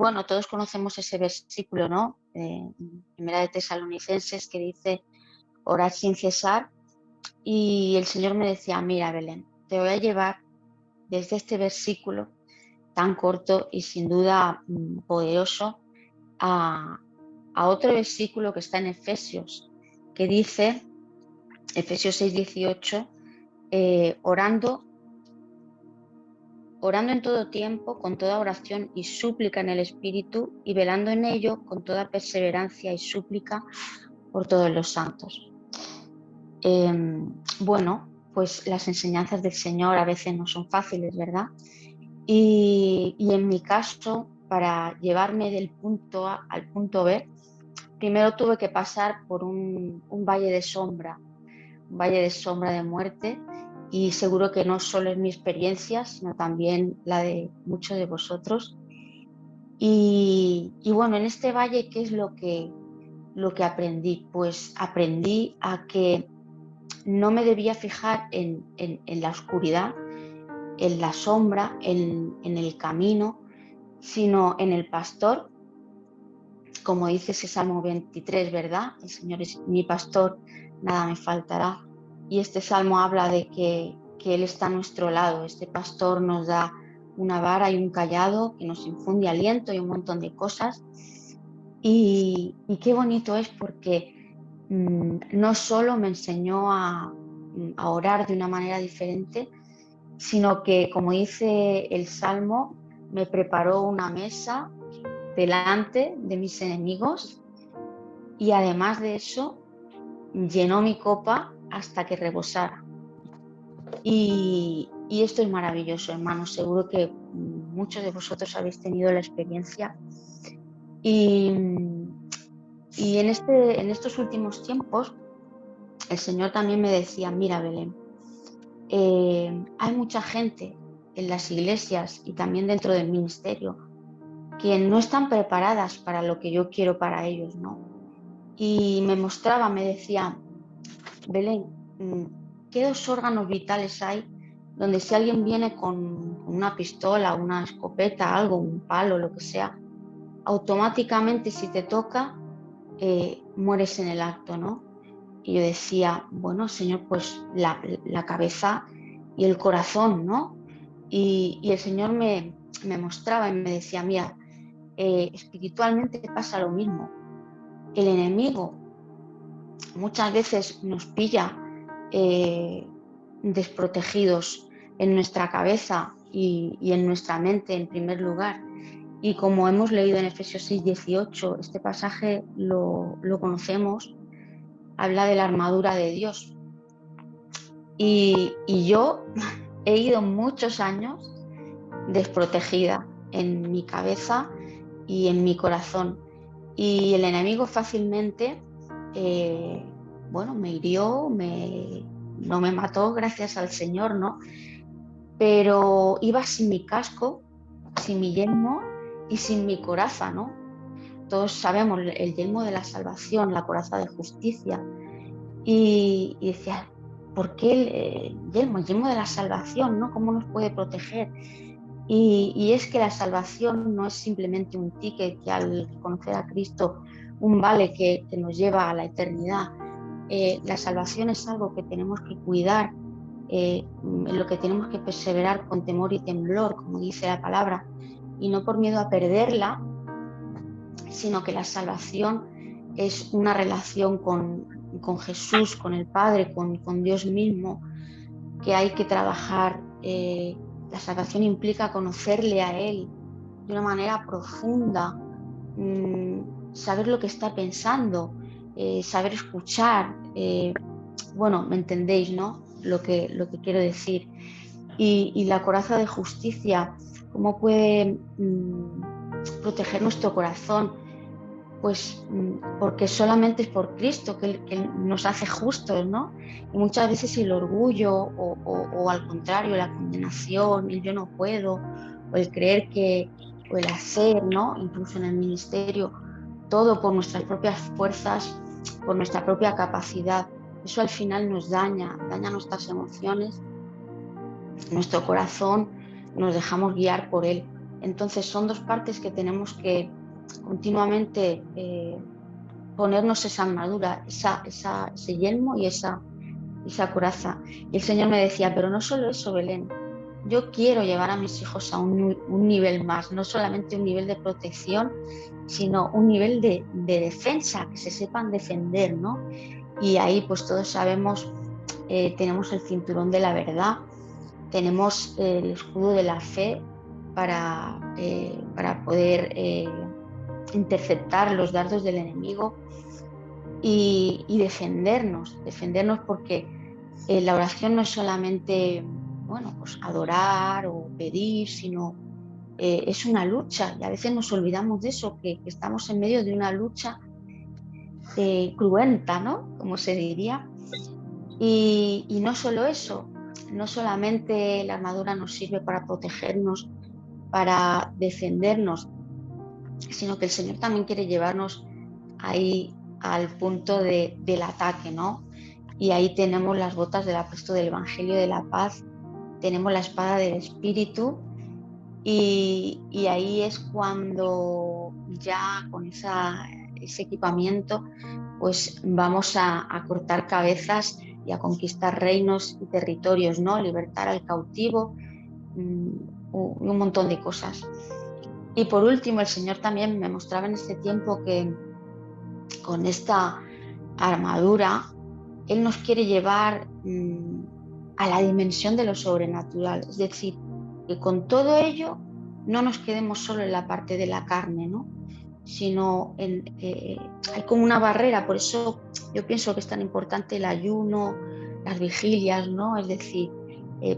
bueno, todos conocemos ese versículo, ¿no? Primera de Tesalonicenses, que dice, orad sin cesar. Y el Señor me decía, mira, Belén, te voy a llevar desde este versículo tan corto y sin duda poderoso a otro versículo que está en Efesios, que dice, Efesios 6:18, orando en todo tiempo, con toda oración y súplica en el Espíritu, y velando en ello con toda perseverancia y súplica por todos los santos. Bueno, pues las enseñanzas del Señor a veces no son fáciles, ¿verdad? Y en mi caso, para llevarme del punto A al punto B, primero tuve que pasar por un valle de sombra, un valle de sombra de muerte, y seguro que no solo es mi experiencia, sino también la de muchos de vosotros. Y bueno, en este valle, ¿qué es lo que aprendí? Pues aprendí a que no me debía fijar en la oscuridad, en la sombra, en el camino, sino en el pastor, como dice ese Salmo 23, ¿verdad? El Señor es mi pastor, nada me faltará. Y este salmo habla de que Él está a nuestro lado. Este pastor nos da una vara y un callado que nos infunde aliento y un montón de cosas. Y qué bonito es porque no solo me enseñó a orar de una manera diferente, sino que, como dice el Salmo, me preparó una mesa delante de mis enemigos y además de eso llenó mi copa hasta que rebosara. Y esto es maravilloso, hermanos. Seguro que muchos de vosotros habéis tenido la experiencia. Y en estos últimos tiempos, el Señor también me decía, mira, Belén, hay mucha gente en las iglesias y también dentro del ministerio que no están preparadas para lo que yo quiero para ellos, ¿no? Y me mostraba, me decía, Belén, ¿qué dos órganos vitales hay donde si alguien viene con una pistola, una escopeta, algo, un palo, lo que sea, automáticamente si te toca, mueres en el acto, ¿no? Y yo decía, bueno, Señor, pues la cabeza y el corazón, ¿no? Y el Señor me mostraba y me decía, mira, espiritualmente pasa lo mismo. El enemigo muchas veces nos pilla desprotegidos en nuestra cabeza y en nuestra mente en primer lugar. Y como hemos leído en Efesios 6:18, este pasaje lo conocemos, habla de la armadura de Dios. Y yo he ido muchos años desprotegida en mi cabeza y en mi corazón. Y el enemigo fácilmente, me hirió, no me mató, gracias al Señor, ¿no? Pero iba sin mi casco, sin mi yelmo y sin mi coraza, ¿no? Todos sabemos el yelmo de la salvación, la coraza de justicia. Y decía, ¿por qué el yelmo de la salvación, ¿no? ¿Cómo nos puede proteger? Y es que la salvación no es simplemente un ticket que al conocer a Cristo, un vale que nos lleva a la eternidad. La salvación es algo que tenemos que cuidar, en lo que tenemos que perseverar con temor y temblor, como dice la palabra, y no por miedo a perderla, sino que la salvación es una relación con Jesús, con el Padre, con Dios mismo, que hay que trabajar. La salvación implica conocerle a Él de una manera profunda, saber lo que está pensando, saber escuchar. Me entendéis, ¿no? Lo que quiero decir. Y la coraza de justicia, ¿cómo puede proteger nuestro corazón? Pues porque solamente es por Cristo que nos hace justos, ¿no? Y muchas veces el orgullo o al contrario, la condenación, el yo no puedo, o el creer o el hacer, ¿no? Incluso en el ministerio, todo por nuestras propias fuerzas, por nuestra propia capacidad. Eso al final nos daña nuestras emociones, nuestro corazón, nos dejamos guiar por él. Entonces son dos partes que tenemos que continuamente ponernos esa armadura, ese yelmo y esa coraza. Y el Señor me decía, pero no solo eso, Belén, yo quiero llevar a mis hijos a un nivel más, no solamente un nivel de protección, sino un nivel de defensa, que se sepan defender, ¿no? Y ahí pues todos sabemos, tenemos el cinturón de la verdad, tenemos el escudo de la fe para poder interceptar los dardos del enemigo y defendernos porque la oración no es solamente, bueno, pues adorar o pedir, sino es una lucha y a veces nos olvidamos de eso, que estamos en medio de una lucha cruenta, ¿no? Como se diría. Y no solo eso, no solamente la armadura nos sirve para protegernos, para defendernos, sino que el Señor también quiere llevarnos ahí al punto del ataque, ¿no? Y ahí tenemos las botas del apóstol del Evangelio de la Paz, tenemos la espada del Espíritu y ahí es cuando ya con ese equipamiento pues vamos a cortar cabezas y a conquistar reinos y territorios, ¿no? Libertar al cautivo y un montón de cosas. Y por último, el Señor también me mostraba en este tiempo que con esta armadura, Él nos quiere llevar a la dimensión de lo sobrenatural. Es decir, que con todo ello no nos quedemos solo en la parte de la carne, ¿no? Sino hay como una barrera. Por eso yo pienso que es tan importante el ayuno, las vigilias, ¿no? Es decir,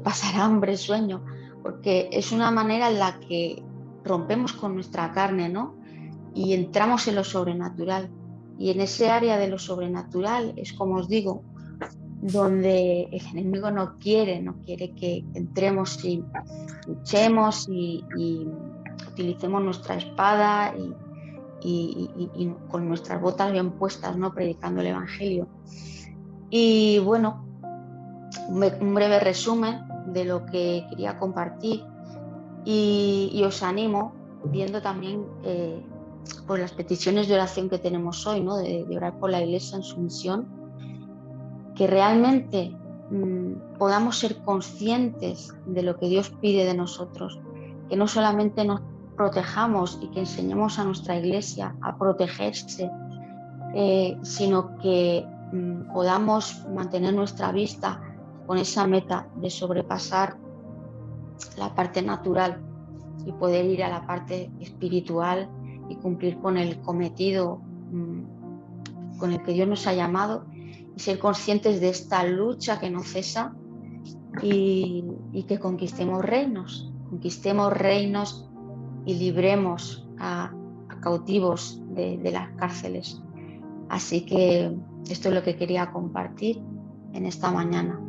pasar hambre, sueño, porque es una manera en la que rompemos con nuestra carne, ¿no? Y entramos en lo sobrenatural. Y en ese área de lo sobrenatural es, como os digo, donde el enemigo no quiere que entremos y luchemos y utilicemos nuestra espada y con nuestras botas bien puestas, ¿no? Predicando el Evangelio. Y bueno, un breve resumen de lo que quería compartir y os animo, viendo también por las peticiones de oración que tenemos hoy, ¿no? de orar por la Iglesia en su misión, que realmente podamos ser conscientes de lo que Dios pide de nosotros, que no solamente nos protejamos y que enseñemos a nuestra Iglesia a protegerse, sino que podamos mantener nuestra vista con esa meta de sobrepasar la parte natural y poder ir a la parte espiritual y cumplir con el cometido con el que Dios nos ha llamado y ser conscientes de esta lucha que no cesa y que conquistemos reinos y libremos a cautivos de las cárceles. Así que esto es lo que quería compartir en esta mañana.